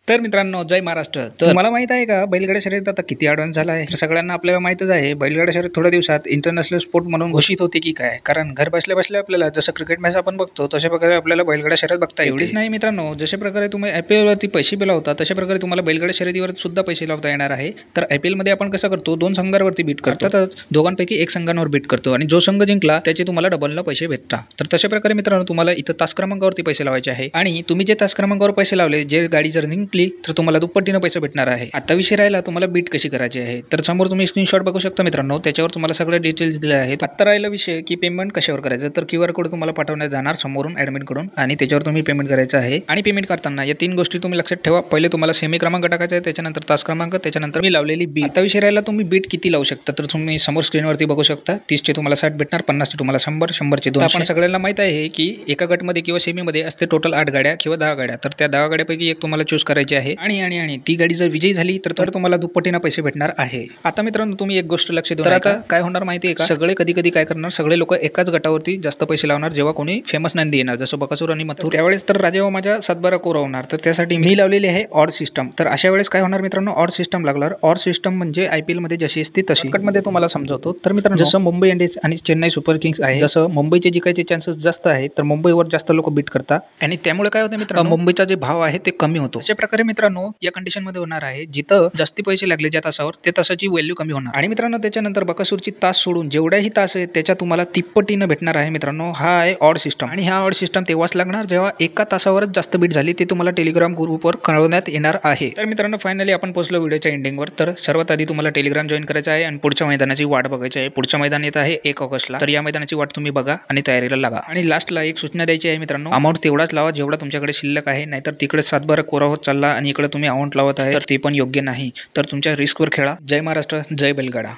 तर मित्रांनो, जय महाराष्ट्र. तर मला माहित आहे का बैलगाडा शर्यत आता किती ॲडव्हान्स झाला आहे. तर सगळ्यांना आपल्याला माहितच आहे बैलगाडा शर्यत थोड्या दिवसात इंटरनॅशनल स्पोर्ट म्हणून घोषित होते की काय. कारण घर बसल्या बसल्या आपल्याला जसं क्रिकेट मॅच आपण बघतो तशा प्रकारे आपल्याला बैलगाडा शर्यत बघता येते. एवढीच नाही मित्रांनो, जशा प्रकारे तुम्ही IPL वरती पैसे लावता तशा प्रकारे तुम्हाला बैलगाडा शर्यतीवर सुद्धा पैसे लावता येणार आहे. तर IPL मध्ये आपण कसं करतो, 2 संघांवरती बीट करतो, तर दोघांपैकी एक संघांवर बीट करतो आणि जो संघ जिंकला त्याचे तुम्हाला डबलला पैसे भेटतात. तर तशा प्रकारे मित्रांनो, तुम्हाला इथं तास क्रमांकावरती पैसे लावायचे आहे आणि तुम्ही जे तास क्रमांकावर पैसे लावले, जे गाडी जर जिंकली तर तुम्हाला दुप्पटीनं पैसे भेटणार आहे. आता विषय राहिला तुम्हाला बीट कशी करायची आहे. तर समोर तुम्ही स्क्रीनशॉट बघू शकता मित्रांनो, त्याच्यावर तुम्हाला सगळे डिटेल्स दिले आहेत. आता राहिला विषय की पेमेंट कशावर करायचं. तर QR कोड तुम्हाला पाठवण्यात जाणार समोरून ॲडमिनकडून आणि त्याच्यावर तुम्ही पेमेंट करायचं आहे. आणि पेमेंट करताना या 3 गोष्टी तुम्ही लक्षात ठेवा. पहिले तुम्हाला सेमी क्रमांक टाकायचा आहे, त्याच्यानंतर तास क्रमांक, त्याच्यानंतर मी लावलेली बीट. आता विषय राहिला तुम्ही बीट किती लावू शकता. तर तुम्ही समोर स्क्रीनवरती बघू शकता. 30चे तुम्हाला 60 भेटणार, 50चे तुम्हाला 100, 100चे 200. आपण सगळ्यांना माहित आहे की एका गटमध्ये किंवा सेमीमध्ये असते टोटल 8 गाड्या किंवा 10 गाड्या. तर त्या 10 गाड्यापैकी एक तुम्हाला चूज करायची आहे आणि ती गाडी जर विजयी झाली तर तुम्हाला दुप्पटीनं पैसे भेटणार आहे. आता मित्रांनो, तुम्ही एक गोष्ट लक्ष देऊ. तर आता काय होणार माहिती आहे का, सगळे कधी काय करणार, सगळे लोक एकाच गटावरती जास्त पैसे लावणार जेव्हा कोणी फेमस नंदी येणार, जसं बकासूर आणि मथुर. त्यावेळेस तर राजा व माझ्या सातबारा कोरा होणार. तर त्यासाठी मी लावलेली आहे ऑड सिस्टम. तर अशा वेळेस काय होणार मित्रांनो, ऑड सिस्टम लागणार. ऑड सिस्टम म्हणजे IPL मध्ये जशी असते तशी. मध्ये तुम्हाला समजावतो. तर मित्रांनो, जसं मुंबई इंडियन्स आणि चेन्नई सुपर किंग्स आहे, जसं मुंबईचे जिकायचे चान्सेस जास्त आहेत, तर मुंबईवर जास्त लोक बीट करतात आणि त्यामुळे काय होतं मित्रांनो, मुंबईचा जे भाव आहे ते कमी होतो. अशा प्रकारे मित्रांनो या कंडिशन मध्ये होणार आहे, जिथं जास्ती पैसे लागले ज्या तासावर त्या तासाची व्हॅल्यू कमी होणार. आणि मित्रांनो, त्याच्यानंतर बकासूरची तास सोडून जेवढ्याही तास आहेत त्याच्या तुम्हाला तिप्पटीनं भेटणार आहे मित्रांनो. हा आहे ऑड सिस्टम आणि हा ऑड सिस्टम तेव्हाच लागणार जेव्हा एका तासावरच जास्त बीट झाली. ते तुम्हाला टेलिग्राम ग्रुपवर कळवण्यात येणार आहे. तर मित्रांनो, फायनली आपण पोहोचलो व्हिडिओच्या एंडिंगवर. तर सर्वात आधी तुम्हाला टेलिग्राम जॉईन करायचं आहे आणि पुढच्या मैदानाची वाट बघायची आहे. पुढचं मैदान येत आहे 1 ऑगस्टला. तर या मैदानाची वाट तुम्ही बघा आणि तयारीला लागा. आणि लास्टला एक सूचना द्यायची आहे मित्रांनो, अमाऊंट तेवढाच लावा जेवढा तुमच्याकडे शिल्लक आहे. नाहीतर तिकडे 7-12 कोरा होत चालला आणि इकडे तुम्ही अमाऊंट लावत आहे, तर ते पण योग्य नाही. तर तुमच्या रिस्कवर खेळा. जय महाराष्ट्र, जय बैलगाडा.